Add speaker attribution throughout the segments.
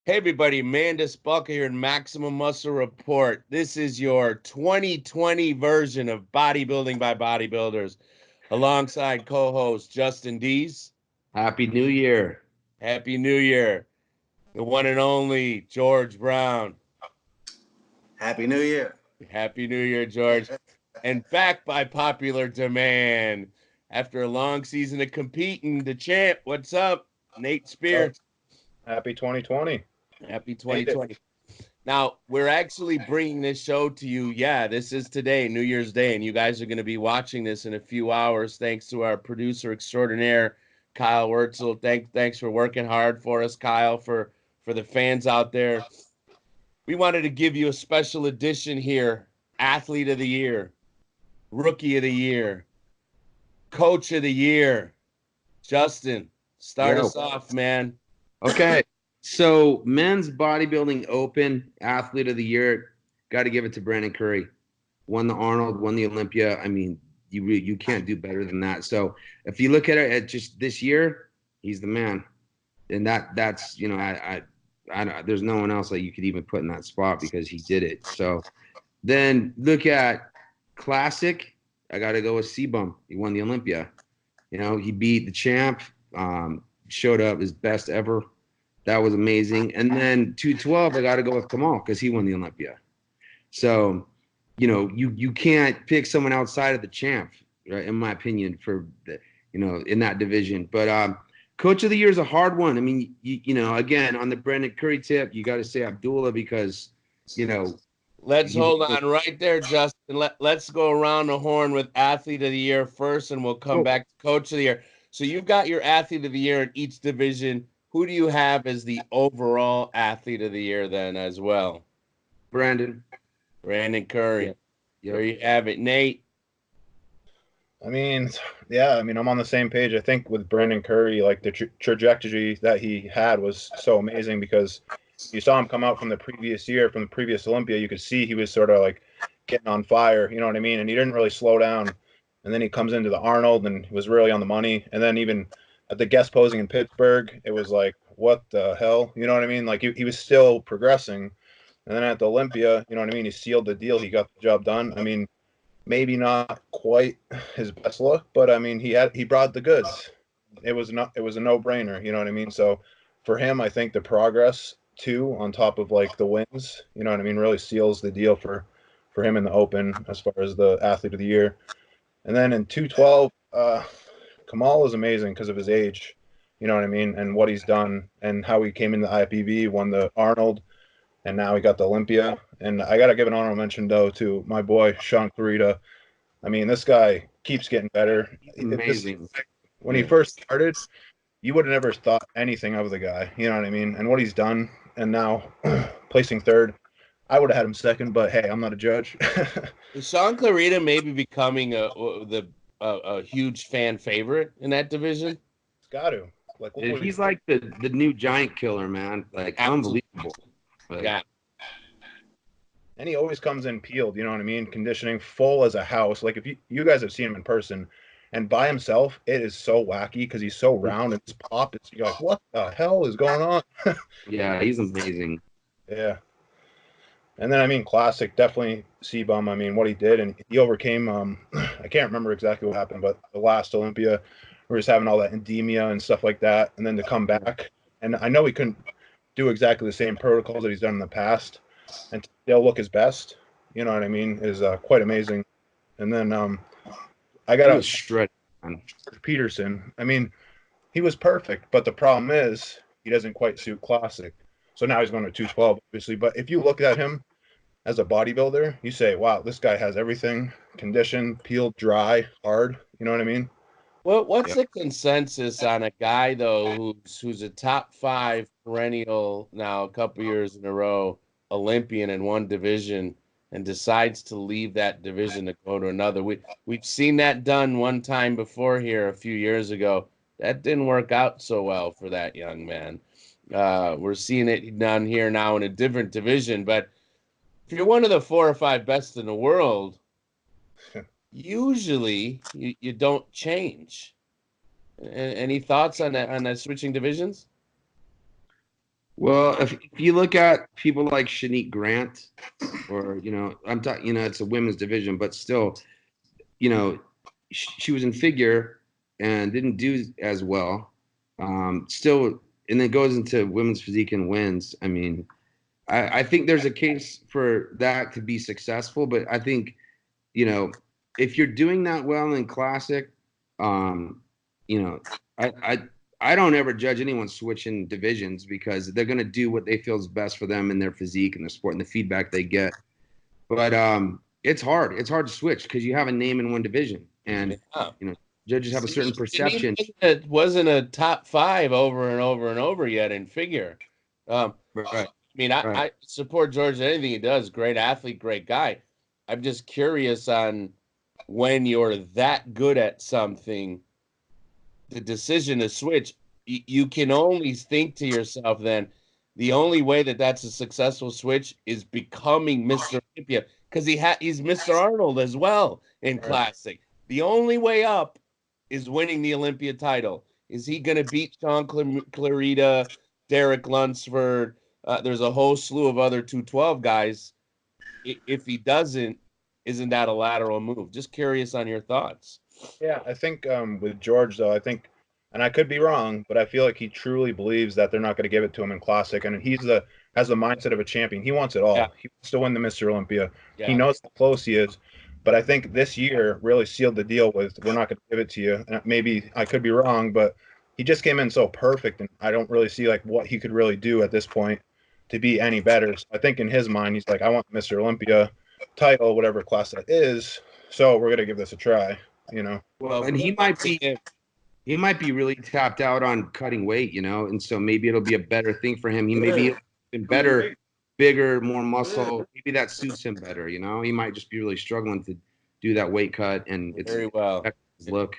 Speaker 1: Hey everybody, Mandus Buckle here in Maximum Muscle Report. This is your 2020 version of Bodybuilding by Bodybuilders, alongside co-host Justin Dees.
Speaker 2: Happy New Year.
Speaker 1: Happy New Year. The one and only George Brown.
Speaker 3: Happy New Year.
Speaker 1: Happy New Year, George. And back by popular demand. After a long season of competing, the champ, what's up? Nate Spear.
Speaker 4: Happy 2020.
Speaker 1: Happy 2020. Now, we're actually bringing this show to you. Yeah, this is today, New Year's Day, and you guys are going to be watching this in a few hours thanks to our producer extraordinaire, Kyle Wurtzel. Thanks for working hard for us, Kyle, for the fans out there. We wanted to give you a special edition here, Athlete of the Year, Rookie of the Year, Coach of the Year. Justin, start us off, man.
Speaker 2: Okay. So, men's bodybuilding open athlete of the year, got to give it to Brandon Curry. Won the Arnold, won the Olympia. I mean, you can't do better than that. So, if you look at it at just this year, he's the man. And that's I there's no one else that you could even put in that spot because he did it. So, then look at classic. I got to go with C-Bum. He won the Olympia. He beat the champ. Showed up his best ever. That was amazing. And then 212, I got to go with Kamal because he won the Olympia. So, you can't pick someone outside of the champ, right, in my opinion, for the, in that division. But Coach of the Year is a hard one. I mean, again, on the Brandon Curry tip, you got to say Abdullah because,
Speaker 1: Let's hold on right there, Justin. Let's go around the horn with Athlete of the Year first, and we'll come back to Coach of the Year. So you've got your Athlete of the Year in each division. Who do you have as the overall Athlete of the Year then as well?
Speaker 2: Brandon
Speaker 1: Curry.
Speaker 2: Yep.
Speaker 1: There you have it. Nate?
Speaker 4: I'm on the same page. I think with Brandon Curry, like the trajectory that he had was so amazing because you saw him come out from the previous year, from the previous Olympia. You could see he was sort of like getting on fire, you know what I mean? And he didn't really slow down. And then he comes into the Arnold and was really on the money. And then even at the guest posing in Pittsburgh, it was like, what the hell? You know what I mean? Like he was still progressing. And then at the Olympia, you know what I mean? He sealed the deal. He got the job done. I mean, maybe not quite his best look, but I mean, he brought the goods. It was a no-brainer. You know what I mean? So for him, I think the progress too, on top of like the wins, you know what I mean, really seals the deal for him in the open as far as the Athlete of the Year. And then in 212, Kamal is amazing because of his age, you know what I mean, and what he's done and how he came in the IFBB, won the Arnold, and now he got the Olympia. And I got to give an honorable mention, though, to my boy, Sean Clarita. I mean, this guy keeps getting better.
Speaker 2: amazing.
Speaker 4: When he first started, you would have never thought anything of the guy, you know what I mean, and what he's done. And now placing third, I would have had him second, but hey, I'm not a judge.
Speaker 1: Is Sean Clarita maybe becoming a huge fan favorite in that division?
Speaker 4: It's got to. Like,
Speaker 2: he's like the new giant killer, man. Like, unbelievable. Like,
Speaker 1: yeah.
Speaker 4: And he always comes in peeled, you know what I mean? Conditioning full as a house. Like, if you guys have seen him in person, and by himself, it is so wacky because he's so round and his pop. You're like, what the hell is going on?
Speaker 2: Yeah, he's amazing.
Speaker 4: Yeah. And then, I mean, classic, definitely C-Bum. I mean, what he did, and he overcame, I can't remember exactly what happened, but the last Olympia, where he's having all that endemia and stuff like that, and then to come back. And I know he couldn't do exactly the same protocols that he's done in the past, and still look his best, you know what I mean, is quite amazing. And then I got
Speaker 2: shred
Speaker 4: Peterson. I mean, he was perfect, but the problem is he doesn't quite suit classic. So now he's going to 212, obviously. But if you look at him as a bodybuilder, you say, wow, this guy has everything: conditioned, peeled, dry, hard. You know what I mean?
Speaker 1: Well, what's the consensus on a guy, though, who's a top 5 perennial now a couple years in a row Olympian in one division and decides to leave that division to go to another? We've seen that done one time before here a few years ago. That didn't work out so well for that young man. We're seeing it done here now in a different division. But if you're one of the 4 or 5 best in the world, usually you don't change. Any thoughts on that switching divisions?
Speaker 2: Well, if you look at people like Shanique Grant, or I'm talking, it's a women's division, but still, she was in figure and didn't do as well. Still, and then goes into women's physique and wins. I mean, I think there's a case for that to be successful, but I think, if you're doing that well in classic, you know, I don't ever judge anyone switching divisions because they're going to do what they feel is best for them and their physique and their sport and the feedback they get. But it's hard. It's hard to switch because you have a name in one division, and judges have a certain perception.
Speaker 1: It wasn't a top 5 over and over and over yet in figure.
Speaker 2: Right.
Speaker 1: I mean, I support George in anything he does. Great athlete, great guy. I'm just curious on when you're that good at something, the decision to switch, you can only think to yourself then, the only way that that's a successful switch is becoming Mr. Olympia, because he's Mr. Arnold as well in classic. The only way up is winning the Olympia title. Is he going to beat Sean Clarita, Derek Lunsford? There's a whole slew of other 212 guys. If he doesn't, isn't that a lateral move? Just curious on your thoughts.
Speaker 4: Yeah, I think with George, though, and I could be wrong, but I feel like he truly believes that they're not going to give it to him in Classic, and has the mindset of a champion. He wants it all. Yeah. He wants to win the Mr. Olympia. Yeah. He knows how close he is, but I think this year really sealed the deal with we're not going to give it to you. And maybe I could be wrong, but he just came in so perfect, and I don't really see like what he could really do at this point to be any better. So I think in his mind, he's like, I want the Mr. Olympia title, whatever class that is. So we're going to give this a try.
Speaker 2: Well, and he might be really tapped out on cutting weight, and so maybe it'll be a better thing for him. He may be better, bigger, more muscle. Maybe that suits him better. He might just be really struggling to do that weight cut, and it's
Speaker 1: very well
Speaker 2: his look.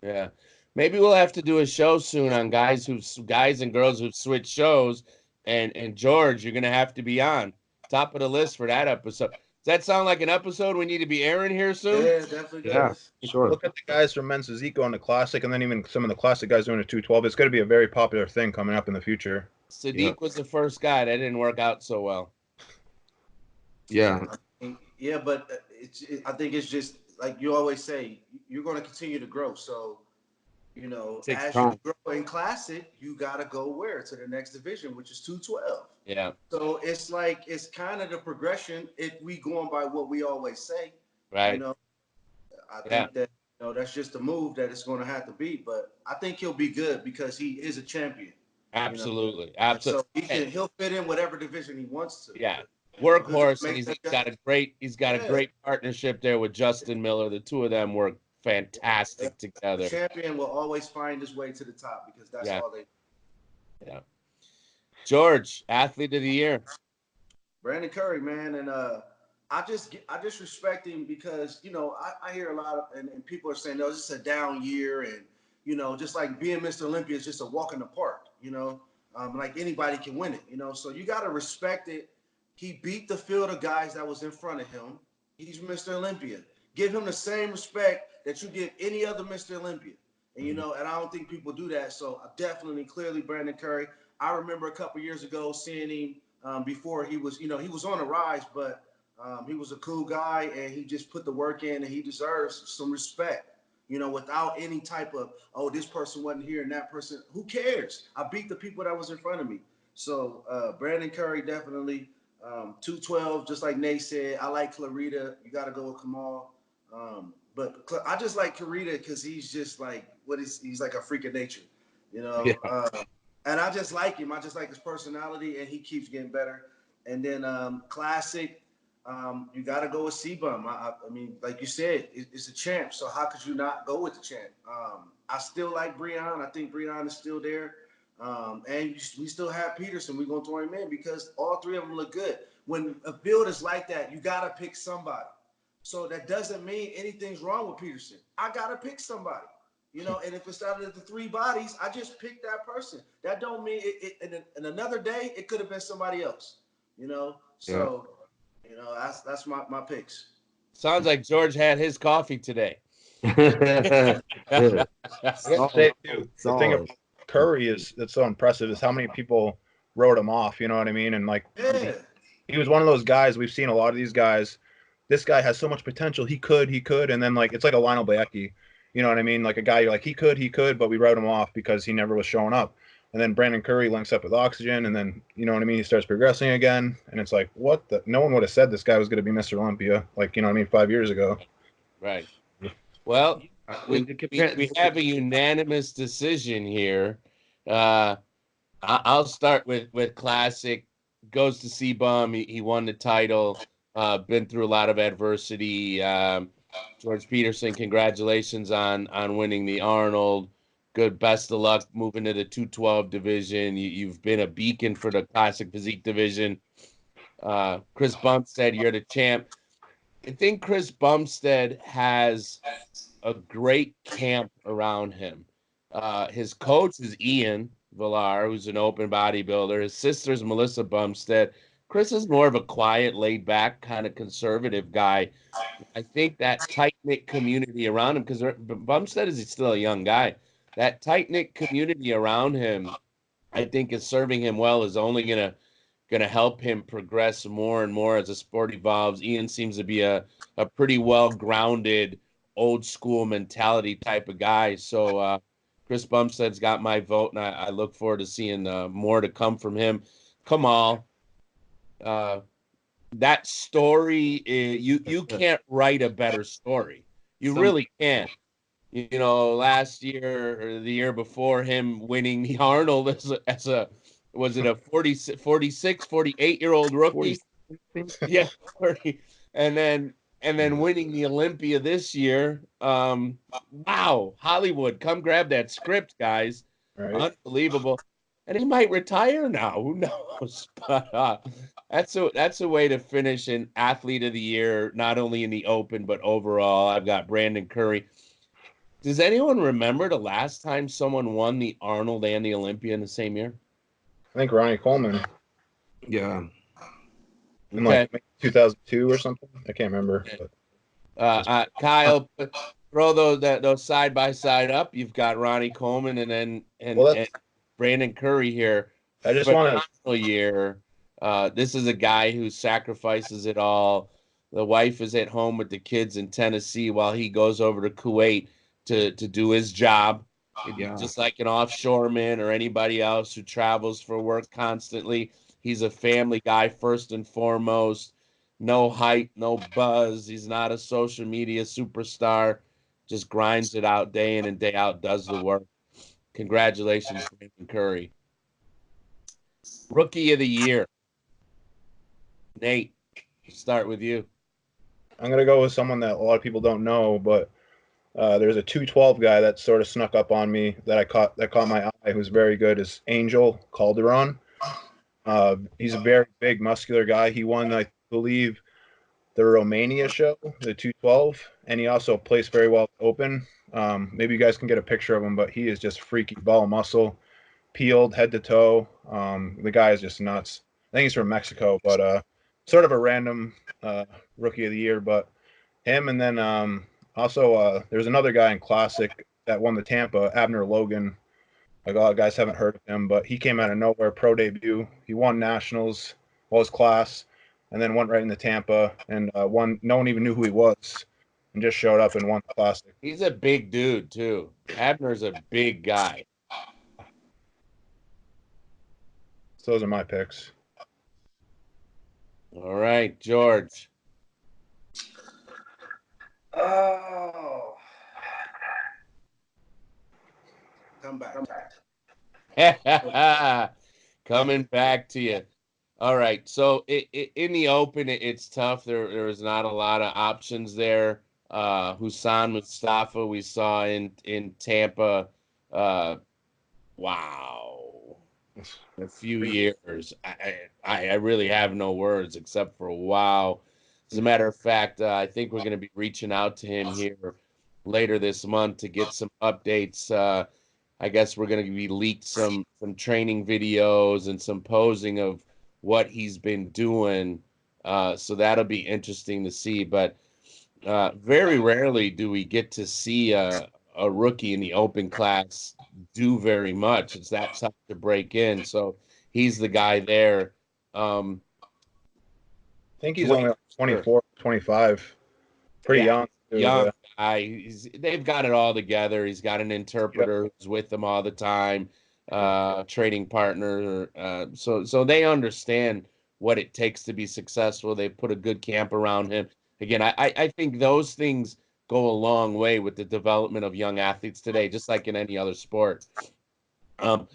Speaker 1: Yeah, maybe we'll have to do a show soon on guys and girls who've switched shows, and George, you're gonna have to be on top of the list for that episode. Does that sound like an episode we need to be airing here soon?
Speaker 3: Yeah, definitely does.
Speaker 2: Yeah, sure.
Speaker 4: Look at the guys from Men's Physique on the Classic, and then even some of the Classic guys doing a 212. It's going to be a very popular thing coming up in the future.
Speaker 1: Sadiq was the first guy. That didn't work out so well.
Speaker 2: Yeah.
Speaker 3: Yeah, but I think it's just like you always say, you're going to continue to grow. So, as you grow in Classic, you got to go to the next division, which is 212.
Speaker 1: Yeah.
Speaker 3: So it's kind of the progression if we going by what we always say.
Speaker 1: Right.
Speaker 3: I think that that's just a move that it's going to have to be. But I think he'll be good because he is a champion.
Speaker 1: Absolutely. Absolutely.
Speaker 3: So he'll fit in whatever division he wants to.
Speaker 1: Yeah. Workhorse, and he's got a great partnership there with Justin Miller. The two of them work fantastic together.
Speaker 3: The champion will always find his way to the top because that's all they.
Speaker 1: Yeah. George, athlete of the year.
Speaker 3: Brandon Curry, man, and I just respect him because I hear a lot of and people are saying, no, this is a down year, and just like being Mr. Olympia is just a walk in the park, like anybody can win it, so you got to respect it. He beat the field of guys that was in front of him. He's Mr. Olympia. Give him the same respect that you give any other Mr. Olympia. And, and I don't think people do that. So clearly Brandon Curry. I remember a couple years ago seeing him before he was, he was on a rise, but he was a cool guy and he just put the work in and he deserves some respect, without any type of, oh, this person wasn't here and that person. Who cares? I beat the people that was in front of me. So Brandon Curry definitely 212, just like Nate said. I like Clarita. You got to go with Kamal. But I just like Clarita because he's just like, he's like a freak of nature, Yeah. And I just like him. I just like his personality, and he keeps getting better. And then Classic, you got to go with C-Bum. I mean, like you said, it's a champ. So how could you not go with the champ? I still like Breon. I think Breon is still there. And we still have Peterson. We're going to throw him in because all three of them look good. When a field is like that, you got to pick somebody. So that doesn't mean anything's wrong with Peterson. I got to pick somebody. And if it's out of the three bodies, I just pick that person. That don't mean in another day, it could have been somebody else, So, that's my picks.
Speaker 1: Sounds like George had his coffee today.
Speaker 4: The thing about Curry that's so impressive is how many people wrote him off. You know what I mean? And like,
Speaker 3: Yeah.
Speaker 4: he was one of those guys. We've seen a lot of these guys. This guy has so much potential. He could, and then like it's like a Lionel Bayeki. You know what I mean? Like a guy you're like he could, but we wrote him off because he never was showing up. And then Brandon Curry links up with Oxygen, and then you know what I mean. He starts progressing again, and it's like what the? No one would have said this guy was going to be Mr. Olympia. Like you know what I mean? 5 years ago.
Speaker 1: Right. Well,
Speaker 2: When you compare,
Speaker 1: we have a unanimous decision here. I'll start with Classic. Goes to C-Bum. He won the title. Been through a lot of adversity. George Peterson, congratulations on winning the Arnold. Good, best of luck moving to the 212 division. You've been a beacon for the Classic Physique division. Chris Bumstead, you're the champ. I think Chris Bumstead has a great camp around him. His coach is Ian Villar, who's an open bodybuilder. His sister's Melissa Bumstead. Chris is more of a quiet, laid-back, kind of conservative guy. I think that tight-knit community around him, because Bumstead is still a young guy, that tight-knit community around him, I think is serving him well, is only gonna help him progress more and more as the sport evolves. Ian seems to be a pretty well-grounded, old-school mentality type of guy. So Chris Bumstead's got my vote, and I look forward to seeing more to come from him. Kamal, that story, you can't write a better story. You really can't. You know, last year or the year before, him winning the Arnold as a was it a 46, 48-year-old rookie?
Speaker 2: 40,
Speaker 1: Yeah, 40. And then winning the Olympia this year. Wow, Hollywood, come grab that script, guys.
Speaker 4: Right.
Speaker 1: Unbelievable. And he might retire now. Who knows? But that's a way to finish an athlete of the year, not only in the open, but overall. I've got Brandon Curry. Does anyone remember the last time someone won the Arnold and the Olympia in the same year?
Speaker 4: I think Ronnie Coleman
Speaker 2: yeah.
Speaker 4: in like 2002 or something. I can't remember. But.
Speaker 1: Kyle, throw those side by side up. You've got Ronnie Coleman and Brandon Curry here.
Speaker 4: I just want
Speaker 1: to year. This is a guy who sacrifices it all. The wife is at home with the kids in Tennessee while he goes over to Kuwait to do his job.
Speaker 2: Yeah.
Speaker 1: Just like an offshoreman or anybody else who travels for work constantly. He's a family guy first and foremost. No hype, no buzz. He's not a social media superstar. Just grinds it out day in and day out, does the work. Congratulations, Brandon Curry. Rookie of the year. Nate, start with you.
Speaker 4: I'm going to go with someone that a lot of people don't know, but there's a 212 guy that sort of snuck up on me that caught my eye, who's very good, is Angel Calderon. He's a very big, muscular guy. He won, I believe, the Romania show, the 212, and he also plays very well open. Maybe you guys can get a picture of him, but he is just freaky ball muscle, peeled head to toe. The guy is just nuts. I think he's from Mexico, but sort of a random rookie of the year. But him, and then also there's another guy in Classic that won the Tampa, Abner Logan. Like a lot of guys haven't heard of him, but he came out of nowhere, pro debut. He won nationals, was class, and then went right into Tampa and won. No one even knew who he was, and just showed up and won the Classic.
Speaker 1: He's a big dude too. Abner's a big guy.
Speaker 4: So those are my picks.
Speaker 1: All right, George.
Speaker 3: Oh. Come back.
Speaker 1: Coming back to you. All right. So in the open, it's tough. There was not a lot of options there. Hassan Mustafa, we saw in Tampa. Wow. A few years. I really have no words except for wow. As a matter of fact, I think we're going to be reaching out to him here later this month to get some updates. I guess we're going to be leaked some training videos and some posing of what he's been doing. So that'll be interesting to see. But very rarely do we get to see a rookie in the open class do very much. It's that tough to break in. So he's the guy there.
Speaker 4: I think he's only 24, 25. Pretty young.
Speaker 1: Young guy. They've got it all together. He's got an interpreter who's with them all the time, trading partner. So they understand what it takes to be successful. They put a good camp around him. Again, I think those things go a long way with the development of young athletes today, just like in any other sport. Got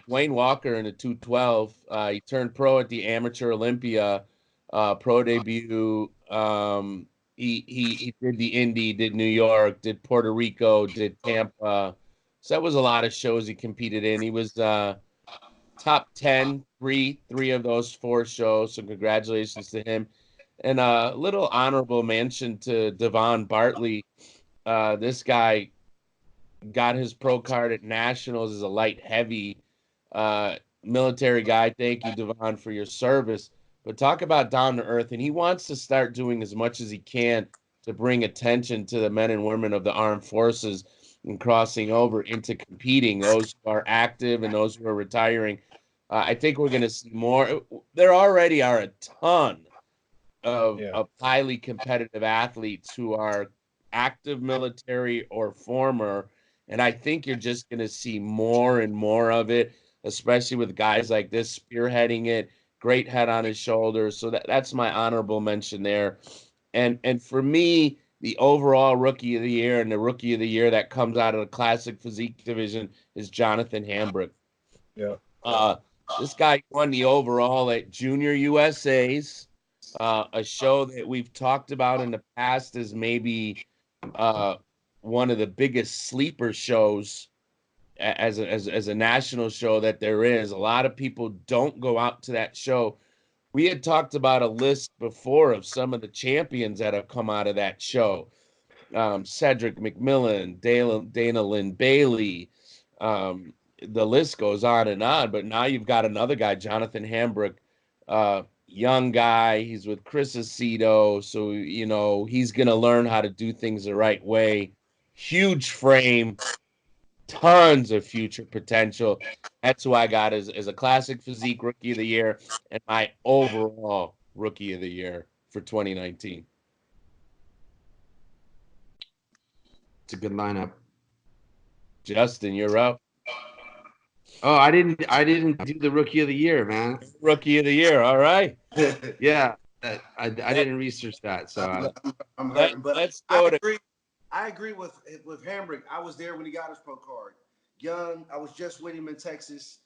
Speaker 1: Dwayne Walker in the 212. He turned pro at the Amateur Olympia pro debut. He did the Indy, did New York, did Puerto Rico, did Tampa. So that was a lot of shows he competed in. He was top 10, three of those 4 shows. So congratulations to him. And a little honorable mention to Devon Bartley. This guy got his pro card at Nationals as a light heavy military guy. Thank you, Devon, for your service. But talk about down to earth, and he wants to start doing as much as he can to bring attention to the men and women of the armed forces and crossing over into competing, those who are active and those who are retiring. I think we're going to see more. There already are a ton of highly competitive athletes who are active military or former, and I think you're just going to see more and more of it, especially with guys like this spearheading it. Great head on his shoulders. So that's my honorable mention there. And for me, the overall rookie of the year and the rookie of the year that comes out of the classic physique division is Jonathan Hambrick.
Speaker 4: Yeah.
Speaker 1: This guy won the overall at Junior USA's, a show that we've talked about in the past as maybe one of the biggest sleeper shows as a national show that there is. A lot of people don't go out to that show. We had talked about a list before of some of the champions that have come out of that show. Cedric McMillan, Dana Lynn Bailey. The list goes on, but now you've got another guy, Jonathan Hambrick, young guy. He's with Chris Aceto, so, you know, he's going to learn how to do things the right way. Huge frame. Tons of future potential. That's who I got as a classic physique rookie of the year and my overall rookie of the year for 2019.
Speaker 2: It's a good lineup.
Speaker 1: Justin, you're up.
Speaker 2: Oh, I didn't do the rookie of the year, man.
Speaker 1: Rookie of the year, all right.
Speaker 2: Yeah, I didn't research that, so
Speaker 3: I'm hurting, but
Speaker 1: let's go
Speaker 3: I agree with Hambrick. I was there when he got his pro card. Young, I was just with him in Texas.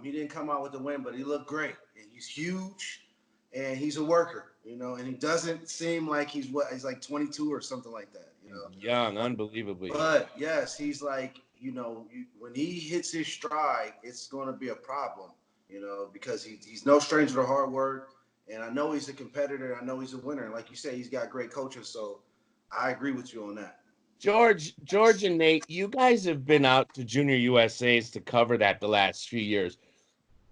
Speaker 3: He didn't come out with the win, but he looked great. And he's huge, and he's a worker, you know. And he doesn't seem like he's like 22 or something like that, you know.
Speaker 1: Young, unbelievably.
Speaker 3: But yes, he's like, you know, when he hits his stride, it's going to be a problem, you know, because he's no stranger to hard work. And I know he's a competitor. I know he's a winner. And like you say, he's got great coaches. So I agree with you on that.
Speaker 1: George and Nate, you guys have been out to Junior USA's to cover that the last few years.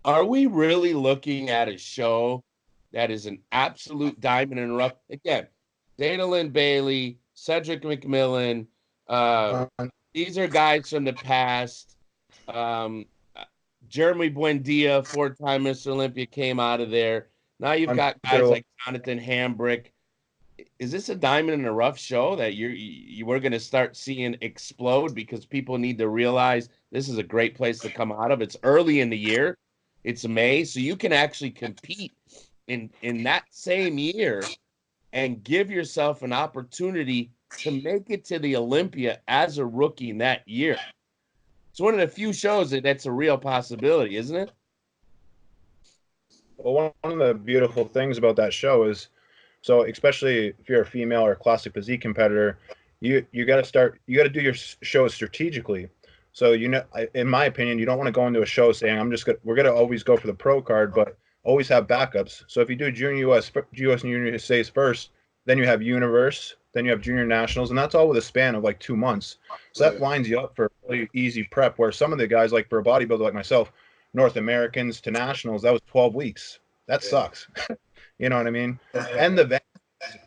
Speaker 1: Are we really looking at a show that is an absolute diamond in the rough? Again, Dana Lynn Bailey, Cedric McMillan, these are guys from the past. Jeremy Buendia, 4-time Mr. Olympia, came out of there. Now you've got guys like Jonathan Hambrick. Is this a diamond in the rough show that we're going to start seeing explode because people need to realize this is a great place to come out of? It's early in the year. It's May, so you can actually compete in that same year and give yourself an opportunity to make it to the Olympia as a rookie in that year. It's one of the few shows that's a real possibility, isn't it?
Speaker 4: Well, one of the beautiful things about that show is, so especially if you're a female or a classic physique competitor, you got to do your show strategically. So, you know, in my opinion, you don't want to go into a show saying we're gonna always go for the pro card, but always have backups. So if you do US and Junior USA's first, then you have Universe, then you have Junior Nationals, and that's all with a span of like 2 months. So that lines you up for really easy prep. Where some of the guys, like for a bodybuilder like myself, North Americans to Nationals, that was 12 weeks. That sucks. You know what I mean? And the venue is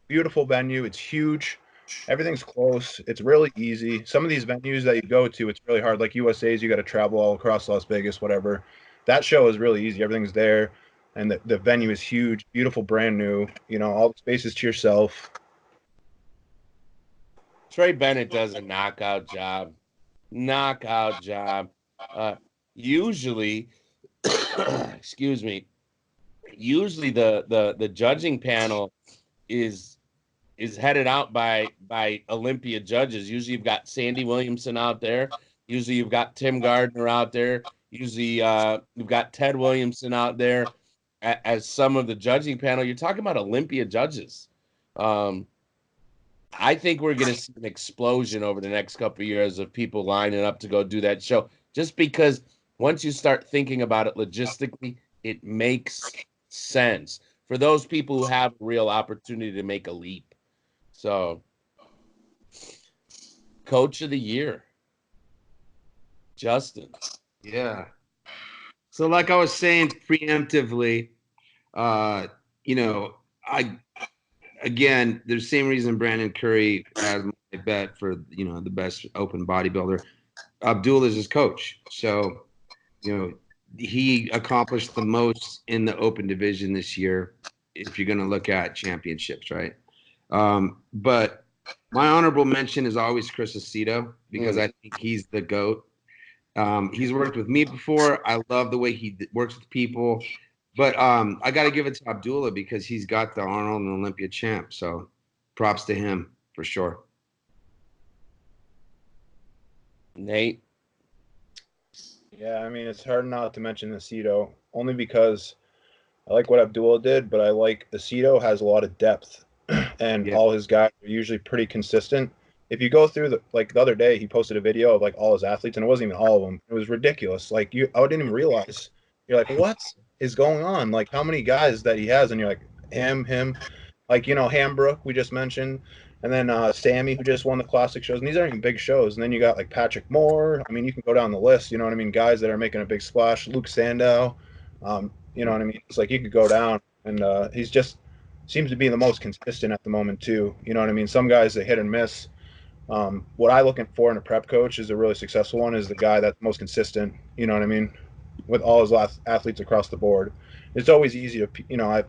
Speaker 4: beautiful venue. It's huge. Everything's close. It's really easy. Some of these venues that you go to, it's really hard. Like USA's, you got to travel all across Las Vegas, whatever. that show is really easy. Everything's there, and the venue is huge, beautiful, brand new. You know, all the spaces to yourself.
Speaker 1: Trey Bennett does a knockout job. Knockout job. Usually, excuse me. Usually the judging panel is headed out by Olympia judges. Usually you've got Sandy Williamson out there. Usually you've got Tim Gardner out there. Usually you've got Ted Williamson out there as some of the judging panel. You're talking about Olympia judges. I think we're going to see an explosion over the next couple of years of people lining up to go do that show. Just because once you start thinking about it logistically, it makes sense for those people who have a real opportunity to make a leap. So, Coach of the Year, Justin.
Speaker 2: Yeah. So, like I was saying preemptively, you know, again, the same reason Brandon Curry has my bet for, you know, the best open bodybuilder. Abdul is his coach. So, you know, he accomplished the most in the open division this year if you're going to look at championships, right? But my honorable mention is always Chris Aceto because I think he's the GOAT. He's worked with me before. I love the way he works with people. But I got to give it to Abdullah because he's got the Arnold and Olympia champ. So props to him for sure.
Speaker 1: Nate.
Speaker 4: Yeah, I mean, it's hard not to mention Aceto, only because I like what Abdullah did, but I like Aceto has a lot of depth, and all his guys are usually pretty consistent. If you go through the other day, he posted a video of like all his athletes, and it wasn't even all of them. It was ridiculous. Like I didn't even realize. You're like, what is going on? Like how many guys that he has, and you're like, him, like Hambrook we just mentioned, and then Sammy who just won the classic shows, and these aren't even big shows. And then you got like Patrick Moore. I mean, you can go down the list. You know what I mean? Guys that are making a big splash. Luke Sandow. You know what I mean? It's like you could go down, and he's just seems to be the most consistent at the moment too. You know what I mean? Some guys they hit and miss. What I looking for in a prep coach is a really successful one is the guy that's most consistent. You know what I mean? With all his athletes across the board, it's always easy to I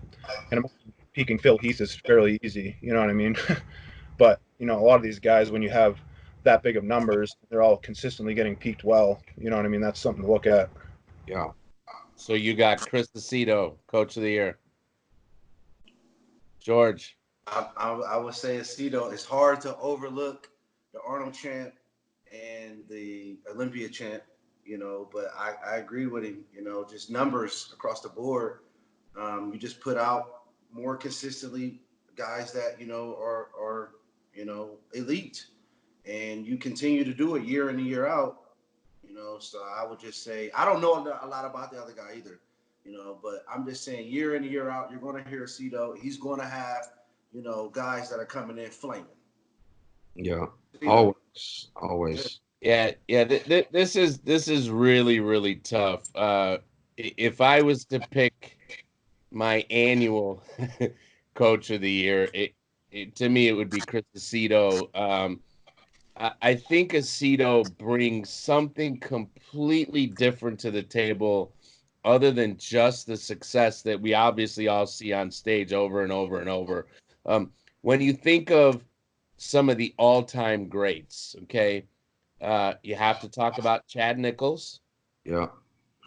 Speaker 4: can imagine peaking Phil Heath is fairly easy. You know what I mean? But a lot of these guys, when you have that big of numbers, they're all consistently getting peaked well. You know what I mean? That's something to look at.
Speaker 2: Yeah.
Speaker 1: So you got Chris Aceto, Coach of the Year. George.
Speaker 3: I would say Aceto. It's hard to overlook the Arnold champ and the Olympia champ, but I agree with him, just numbers across the board. You just put out more consistently guys that, are elite, and you continue to do it year in and year out, so I would just say, I don't know a lot about the other guy either, but I'm just saying year in and year out, you're going to hear Aceto. He's going to have, guys that are coming in flaming.
Speaker 2: Yeah. Always.
Speaker 1: Yeah. This is really, really tough. If I was to pick my annual Coach of the Year, to me it would be Chris Aceto. I think Aceto brings something completely different to the table, other than just the success that we obviously all see on stage over and over and over. When you think of some of the all-time greats, okay, you have to talk about Chad Nichols.
Speaker 2: Yeah.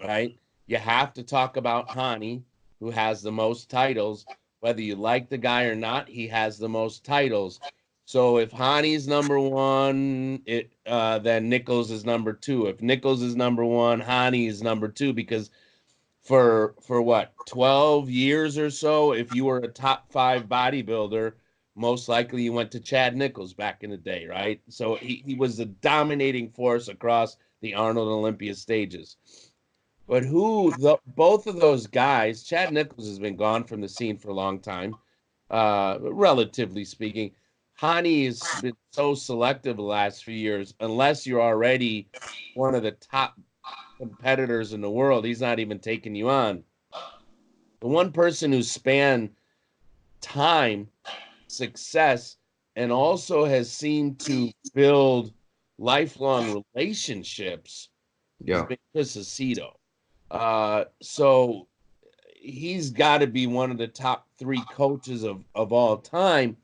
Speaker 1: Right? You have to talk about Hani, who has the most titles. Whether you like the guy or not, he has the most titles. So if Hani's number one, then Nichols is number two. If Nichols is number one, Hani is number two, because for what, 12 years or so, if you were a top 5 bodybuilder, most likely you went to Chad Nichols back in the day, right? So he was the dominating force across the Arnold and Olympia stages. But both of those guys, Chad Nichols has been gone from the scene for a long time, relatively speaking. Hani has been so selective the last few years. Unless you're already one of the top competitors in the world, he's not even taking you on. The one person who spanned time, success, and also has seemed to build lifelong relationships has been Chris Aceto. So he's got to be one of the top 3 coaches of all time,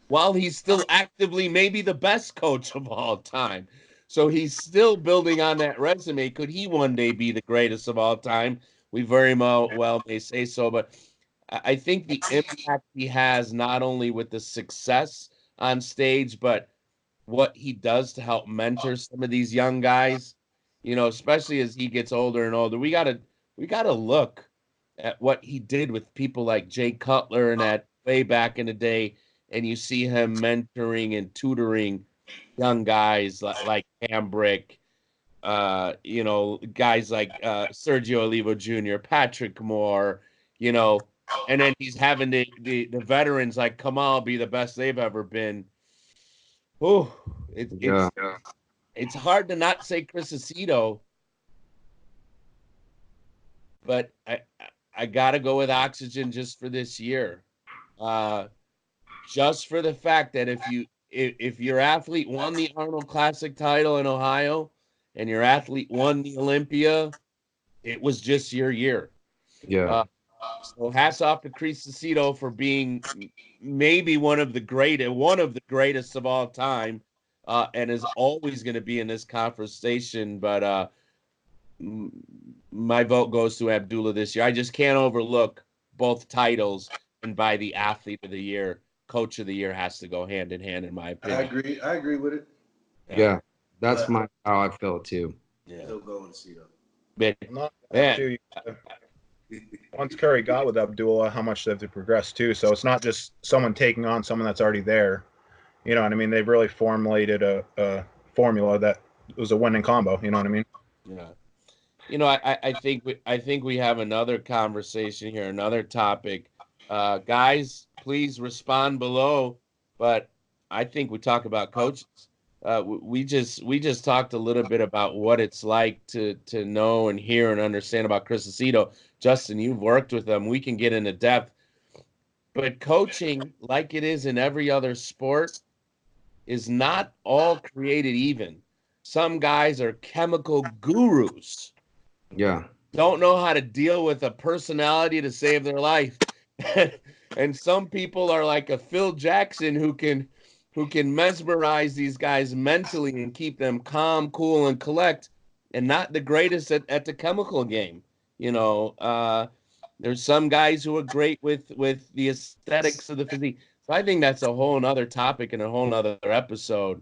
Speaker 1: while he's still actively maybe the best coach of all time. So he's still building on that resume. Could he one day be the greatest of all time? We very well may say so, but I think the impact he has not only with the success on stage, but what he does to help mentor some of these young guys, especially as he gets older and older. We gotta look at what he did with people like Jay Cutler and that way back in the day, and you see him mentoring and tutoring young guys like Hambrick, guys like Sergio Olivo Jr., Patrick Moore, and then he's having the veterans like Kamal be the best they've ever been. Oh, it's hard to not say Chris Aceto, but I gotta go with Oxygen just for this year. Just for the fact that if your athlete won the Arnold Classic title in Ohio and your athlete won the Olympia, it was just your year.
Speaker 2: Yeah.
Speaker 1: So hats off to Chris Aceto for being maybe one of the greatest of all time, and is always going to be in this conversation. But my vote goes to Abdullah this year. I just can't overlook both titles, and by the athlete of the year, coach of the year has to go hand in hand, in my opinion.
Speaker 3: I agree with it.
Speaker 2: Yeah, that's how I feel too.
Speaker 3: Yeah. Still going to see them.
Speaker 1: But
Speaker 4: once Curry got with Abdullah, how much they have to progress too. So it's not just someone taking on someone that's already there. You know what I mean? They've really formulated a formula that was a winning combo. You know what I mean?
Speaker 1: Yeah. I think we have another conversation here, another topic. Guys, please respond below. But I think we talk about coaches. We just talked a little bit about what it's like to know and hear and understand about Chris Aceto. Justin, you've worked with them. We can get into depth. But coaching, like it is in every other sport, is not all created even. Some guys are chemical gurus.
Speaker 2: Yeah.
Speaker 1: Don't know how to deal with a personality to save their life. And some people are like a Phil Jackson who can mesmerize these guys mentally and keep them calm, cool, and collect, and not the greatest at the chemical game. There's some guys who are great with the aesthetics of the physique. So I think that's a whole nother topic and a whole nother episode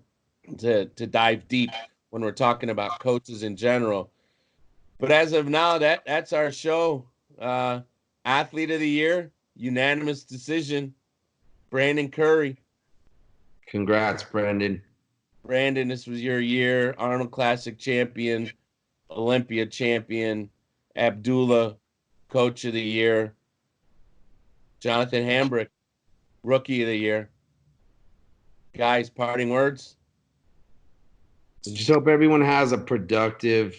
Speaker 1: to dive deep when we're talking about coaches in general. But as of now, that's our show. Athlete of the year, unanimous decision, Brandon Curry.
Speaker 2: Congrats, Brandon.
Speaker 1: Brandon, this was your year. Arnold Classic champion, Olympia champion, Abdullah, coach of the year. Jonathan Hambrick, rookie of the year. Guys, parting words?
Speaker 2: Just hope everyone has a productive,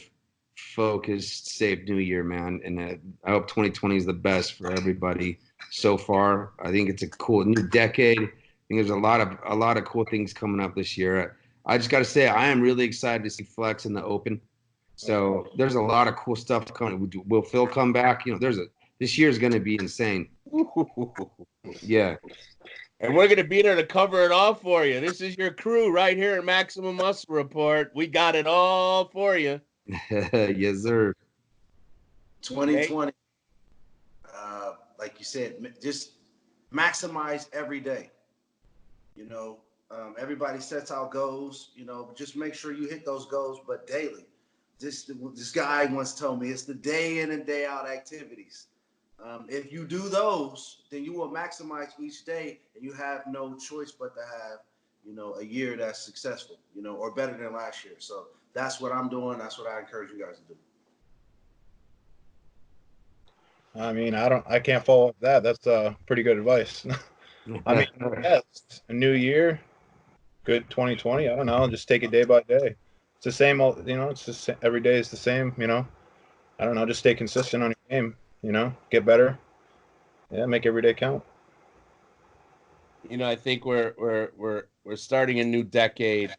Speaker 2: focused, safe new year, man. And I hope 2020 is the best for everybody so far. I think it's a cool new decade. I think there's a lot of cool things coming up this year. I just got to say, I am really excited to see Flex in the Open. So there's a lot of cool stuff coming. Will Phil come back? This year is going to be insane. Yeah.
Speaker 1: And we're going to be there to cover it all for you. This is your crew right here at Maximum Muscle Report. We got it all for you.
Speaker 2: Yes, sir.
Speaker 3: 2020, like you said, just maximize every day. Everybody sets out goals. Just make sure you hit those goals, but daily. This guy once told me it's the day in and day out activities. If you do those, then you will maximize each day, and you have no choice but to have, a year that's successful, or better than last year. So that's what I'm doing. That's what I encourage you guys to do.
Speaker 4: I mean, I can't follow that. That's pretty good advice. I mean, yes, a new year, good 2020. I don't know, just take it day by day. It's the same old, it's just every day is the same, I don't know, just stay consistent on your game, get better. Yeah, make every day count.
Speaker 1: I think we're starting a new decade,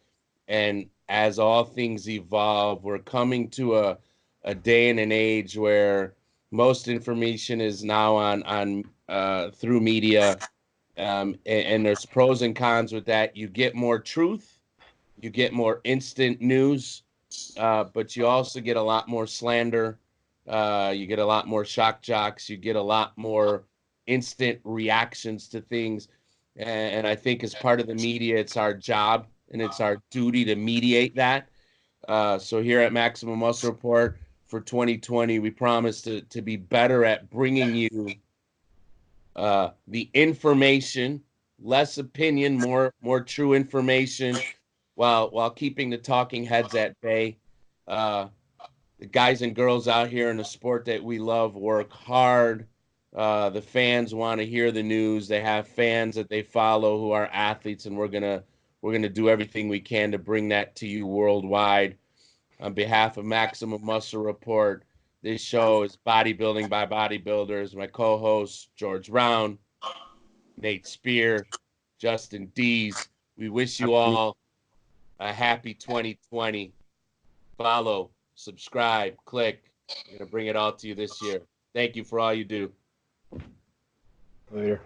Speaker 1: and as all things evolve, we're coming to a day and an age where most information is now on through media, and there's pros and cons with that. You get more truth, you get more instant news, but you also get a lot more slander. You get a lot more shock jocks. You get a lot more instant reactions to things. And I think as part of the media, it's our job and it's our duty to mediate that. So here at Maximum Muscle Report for 2020, we promise to be better at bringing you the information, less opinion, more true information, while keeping the talking heads at bay. The guys and girls out here in the sport that we love work hard. The fans want to hear the news. They have fans that they follow who are athletes, and we're gonna do everything we can to bring that to you worldwide. On behalf of Maximum Muscle Report, this show is Bodybuilding by Bodybuilders. My co-hosts George Brown, Nate Spear, Justin Dees. We wish you all a happy 2020. Follow, subscribe, click. We're going to bring it all to you this year. Thank you for all you do.
Speaker 4: Later.